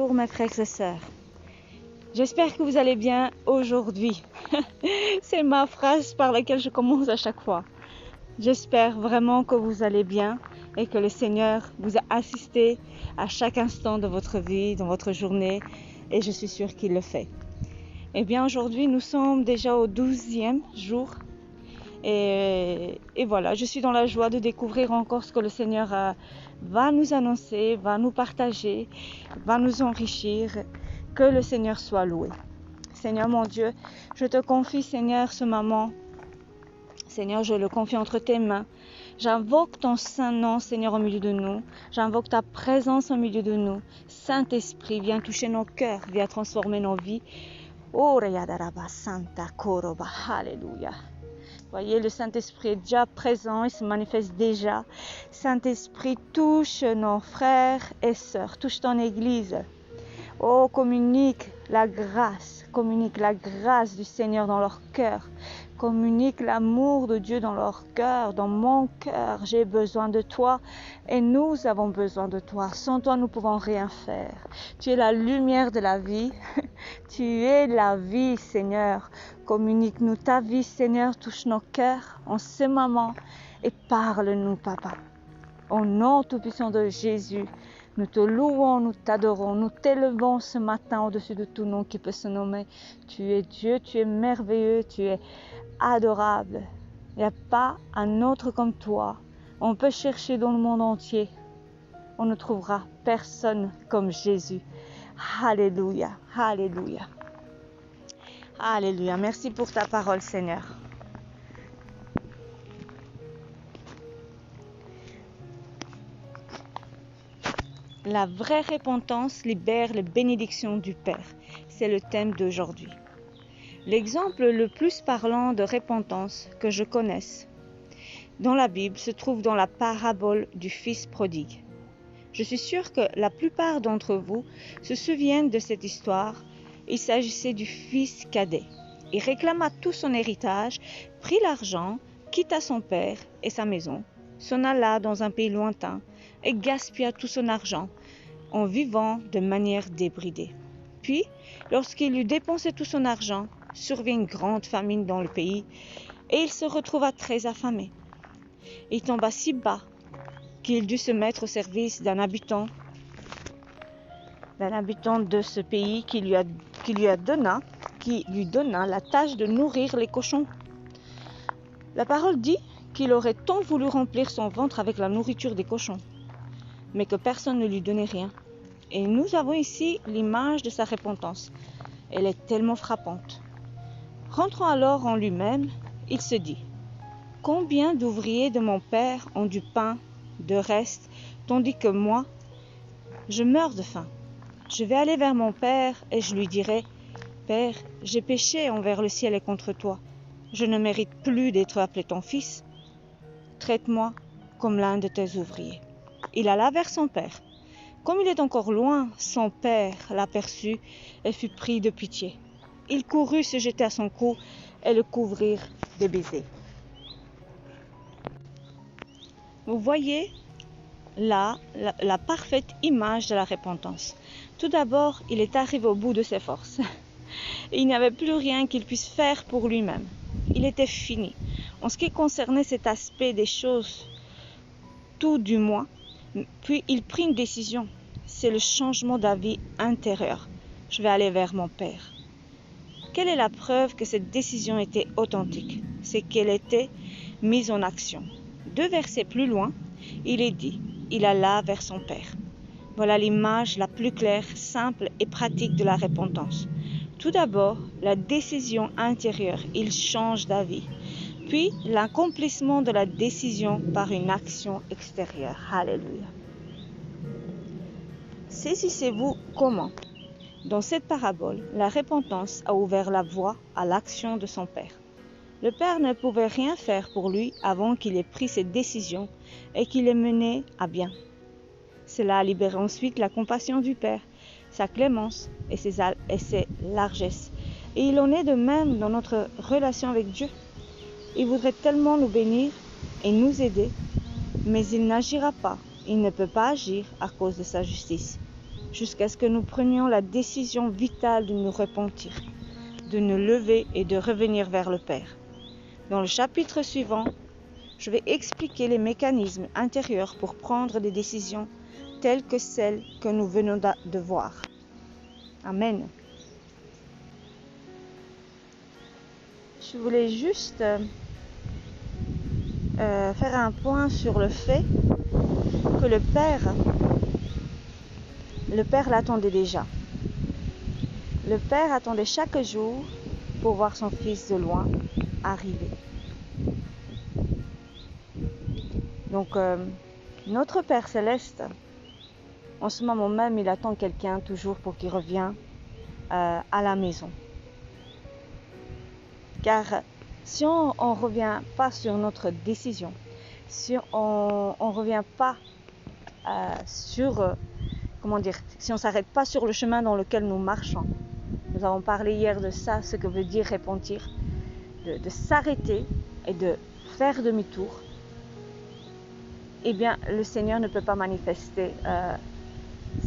Bonjour mes frères et sœurs, j'espère que vous allez bien aujourd'hui. C'est ma phrase par laquelle je commence à chaque fois. J'espère vraiment que vous allez bien et que le Seigneur vous a assisté à chaque instant de votre vie, dans votre journée, et je suis sûre qu'il le fait. Eh bien aujourd'hui nous sommes déjà au 12e jour et voilà, je suis dans la joie de découvrir encore ce que le Seigneur va nous annoncer, va nous partager, va nous enrichir. Que le Seigneur soit loué. Seigneur mon Dieu, je te confie Seigneur ce moment. Seigneur, je le confie entre tes mains. J'invoque ton saint nom, Seigneur, au milieu de nous. J'invoque ta présence au milieu de nous. Saint-Esprit, viens toucher nos cœurs, viens transformer nos vies. Oh, Reyadaraba Santa Koroba, Alléluia. Voyez, le Saint-Esprit est déjà présent, il se manifeste déjà. Saint-Esprit, touche nos frères et sœurs, touche ton Église. Oh, communique la grâce du Seigneur dans leur cœur. Communique l'amour de Dieu dans leur cœur, dans mon cœur. J'ai besoin de toi et nous avons besoin de toi. Sans toi, nous ne pouvons rien faire. Tu es la lumière de la vie. Tu es la vie, Seigneur. Communique-nous ta vie, Seigneur. Touche nos cœurs en ce moment et parle-nous, Papa. Au nom tout-puissant de Jésus, nous te louons, nous t'adorons, nous t'élevons ce matin au-dessus de tout nom qui peut se nommer. Tu es Dieu, tu es merveilleux, tu es adorable. Il n'y a pas un autre comme toi. On peut chercher dans le monde entier. On ne trouvera personne comme Jésus. Alléluia, alléluia. Alléluia. Merci pour ta parole, Seigneur. La vraie repentance libère les bénédictions du Père. C'est le thème d'aujourd'hui. L'exemple le plus parlant de repentance que je connaisse dans la Bible se trouve dans la parabole du Fils prodigue. Je suis sûre que la plupart d'entre vous se souviennent de cette histoire. Il s'agissait du fils cadet. Il réclama tout son héritage, prit l'argent, quitta son père et sa maison, s'en alla dans un pays lointain et gaspilla tout son argent en vivant de manière débridée. Puis, lorsqu'il eut dépensé tout son argent, survint une grande famine dans le pays et il se retrouva très affamé. Il tomba si bas qu'il dut se mettre au service d'un habitant de ce pays qui lui donna la tâche de nourrir les cochons. La parole dit qu'il aurait tant voulu remplir son ventre avec la nourriture des cochons, mais que personne ne lui donnait rien. Et nous avons ici l'image de sa repentance. Elle est tellement frappante. Rentrant alors en lui-même, il se dit : combien d'ouvriers de mon père ont du pain de reste, tandis que moi, je meurs de faim. Je vais aller vers mon père et je lui dirai : Père, j'ai péché envers le ciel et contre toi. Je ne mérite plus d'être appelé ton fils. Traite-moi comme l'un de tes ouvriers. Il alla vers son père. Comme il est encore loin, son père l'aperçut et fut pris de pitié. Il courut se jeter à son cou et le couvrir de baisers. Vous voyez là la parfaite image de la repentance. Tout d'abord, il est arrivé au bout de ses forces. Il n'y avait plus rien qu'il puisse faire pour lui-même. Il était fini. En ce qui concernait cet aspect des choses, tout du moins, puis il prit une décision. C'est le changement d'avis intérieur. Je vais aller vers mon Père. Quelle est la preuve que cette décision était authentique ? C'est qu'elle était mise en action. 2 versets plus loin, il est dit : il alla vers son Père. Voilà l'image la plus claire, simple et pratique de la repentance. Tout d'abord, la décision intérieure, il change d'avis. Puis, l'accomplissement de la décision par une action extérieure. Alléluia. Saisissez-vous comment ? Dans cette parabole, la repentance a ouvert la voie à l'action de son Père. Le Père ne pouvait rien faire pour lui avant qu'il ait pris cette décision et qu'il ait mené à bien. Cela a libéré ensuite la compassion du Père, sa clémence et ses largesses. Et il en est de même dans notre relation avec Dieu. Il voudrait tellement nous bénir et nous aider, mais il n'agira pas. Il ne peut pas agir à cause de sa justice. jusqu'à ce que nous prenions la décision vitale de nous repentir, de nous lever et de revenir vers le Père. Dans le chapitre suivant, je vais expliquer les mécanismes intérieurs pour prendre des décisions telles que celles que nous venons de voir. Amen. Je voulais juste faire un point sur le fait que le Père l'attendait déjà. Le Père attendait chaque jour pour voir son Fils de loin arriver. Donc, notre Père Céleste, en ce moment même, il attend quelqu'un toujours pour qu'il revienne à la maison. Car si on ne revient pas sur notre décision, si on ne revient pas si on ne s'arrête pas sur le chemin dans lequel nous marchons, nous avons parlé hier de ça, ce que veut dire repentir, de s'arrêter et de faire demi-tour, eh bien le Seigneur ne peut pas manifester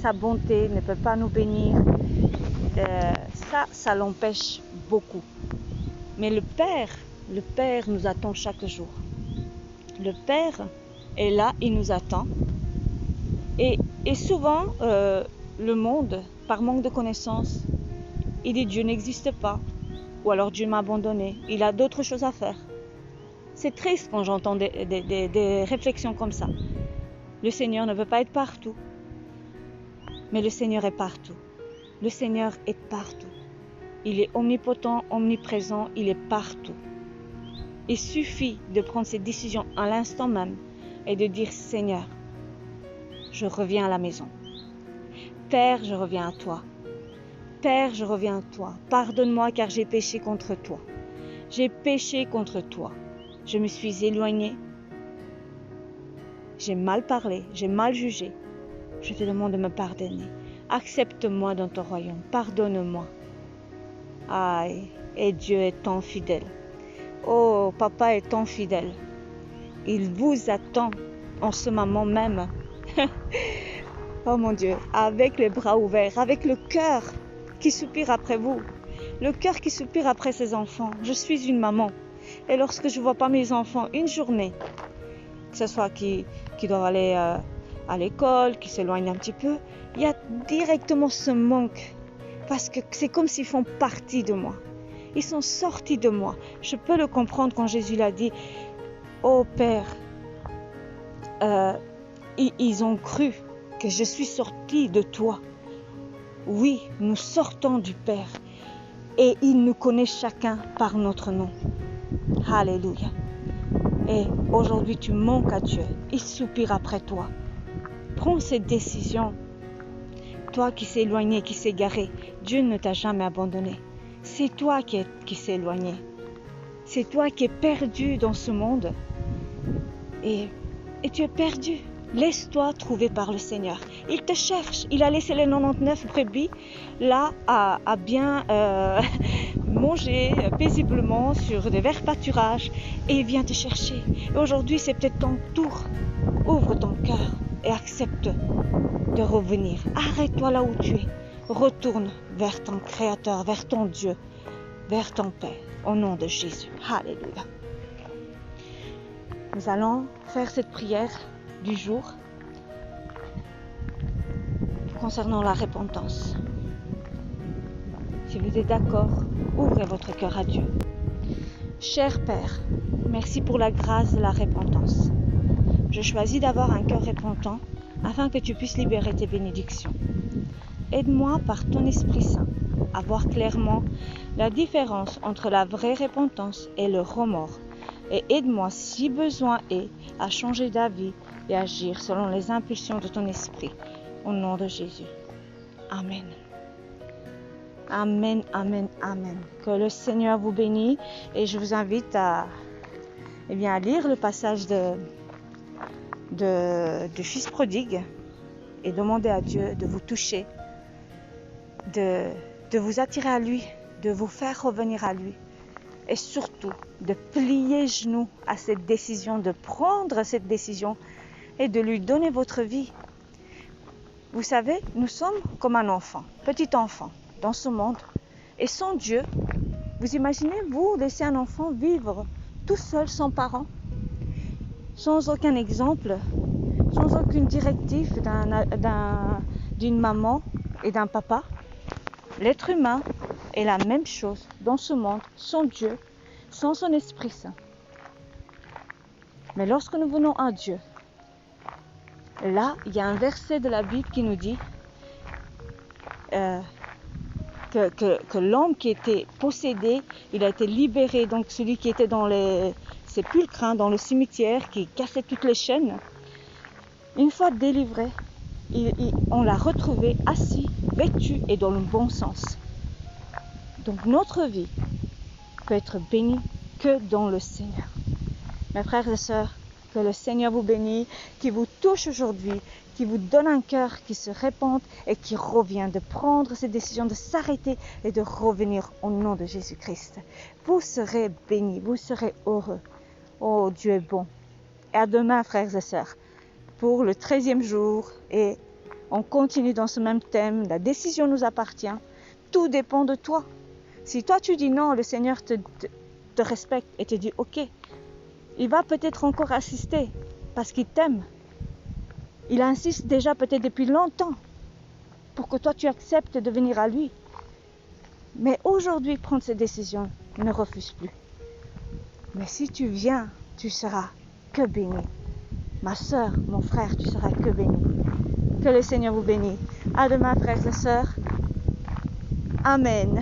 sa bonté, ne peut pas nous bénir. Ça l'empêche beaucoup. Mais le Père nous attend chaque jour. Le Père est là, il nous attend. Et souvent, le monde, par manque de connaissances, il dit Dieu n'existe pas. Ou alors Dieu m'a abandonné. Il a d'autres choses à faire. C'est triste quand j'entends des réflexions comme ça. Le Seigneur ne veut pas être partout. Mais le Seigneur est partout. Le Seigneur est partout. Il est omnipotent, omniprésent, il est partout. Il suffit de prendre cette décision à l'instant même et de dire Seigneur, je reviens à la maison. Père, je reviens à toi. Père, je reviens à toi. Pardonne-moi car j'ai péché contre toi. J'ai péché contre toi. Je me suis éloignée. J'ai mal parlé, j'ai mal jugé. Je te demande de me pardonner. Accepte-moi dans ton royaume. Pardonne-moi. Aïe, et Dieu est tant fidèle. Oh, Papa est tant fidèle. Il vous attend en ce moment même. Oh mon Dieu, avec les bras ouverts, avec le cœur qui soupire après vous. Le cœur qui soupire après ses enfants. Je suis une maman. Et lorsque je ne vois pas mes enfants une journée, que ce soit qui doivent aller à l'école, qui s'éloignent un petit peu, il y a directement ce manque. Parce que c'est comme s'ils font partie de moi. Ils sont sortis de moi. Je peux le comprendre quand Jésus l'a dit. Oh Père, ils ont cru que je suis sortie de toi. Oui, nous sortons du Père. Et il nous connaît chacun par notre nom. Alléluia. Et aujourd'hui, tu manques à Dieu. Il soupire après toi. Prends cette décision. Toi qui s'es éloigné, qui s'est égaré, Dieu ne t'a jamais abandonné. C'est toi qui s'est éloigné. C'est toi qui es perdu dans ce monde. Et tu es perdu. Laisse-toi trouver par le Seigneur. Il te cherche. Il a laissé les 99 brebis là à bien manger paisiblement sur des verts pâturages. Et il vient te chercher. Et aujourd'hui, c'est peut-être ton tour. Ouvre ton cœur et accepte de revenir. Arrête-toi là où tu es. Retourne vers ton Créateur, vers ton Dieu, vers ton Père, au nom de Jésus. Alléluia. Nous allons faire cette prière du jour concernant la repentance. Si vous êtes d'accord, ouvrez votre cœur à Dieu. Cher Père, merci pour la grâce de la repentance. Je choisis d'avoir un cœur repentant afin que tu puisses libérer tes bénédictions. Aide-moi par ton Esprit Saint à voir clairement la différence entre la vraie repentance et le remords. Et aide-moi, si besoin est, à changer d'avis et agir selon les impulsions de ton esprit. Au nom de Jésus. Amen. Amen, amen, amen. Que le Seigneur vous bénisse et je vous invite à lire le passage du Fils prodigue et demander à Dieu de vous toucher, de vous attirer à lui, de vous faire revenir à lui et surtout de plier genoux à cette décision, de prendre cette décision et de lui donner votre vie. Vous savez, nous sommes comme un enfant, petit enfant, dans ce monde. Et sans Dieu, vous imaginez, vous laisser un enfant vivre tout seul, sans parents, sans aucun exemple, sans aucune directive d'une maman et d'un papa. L'être humain est la même chose dans ce monde, sans Dieu, sans son Esprit Saint. Mais lorsque nous venons à Dieu, là, il y a un verset de la Bible qui nous dit que l'homme qui était possédé, il a été libéré. Donc celui qui était dans les sépulcres, dans le cimetière, qui cassait toutes les chaînes, une fois délivré, on l'a retrouvé assis, vêtu et dans le bon sens. Donc notre vie peut être bénie que dans le Seigneur. Mes frères et sœurs, que le Seigneur vous bénisse, qui vous touche aujourd'hui, qui vous donne un cœur qui se répand et qui revient de prendre cette décision de s'arrêter et de revenir au nom de Jésus-Christ. Vous serez bénis, vous serez heureux. Oh, Dieu est bon. Et à demain, frères et sœurs, pour le 13e jour. Et on continue dans ce même thème. La décision nous appartient. Tout dépend de toi. Si toi tu dis non, le Seigneur te respecte et te dit ok. Il va peut-être encore assister parce qu'il t'aime. Il insiste déjà peut-être depuis longtemps pour que toi tu acceptes de venir à lui. Mais aujourd'hui, prendre cette décision, ne refuse plus. Mais si tu viens, tu seras que béni. Ma sœur, mon frère, tu seras que béni. Que le Seigneur vous bénisse. À demain, frères et sœurs. Amen.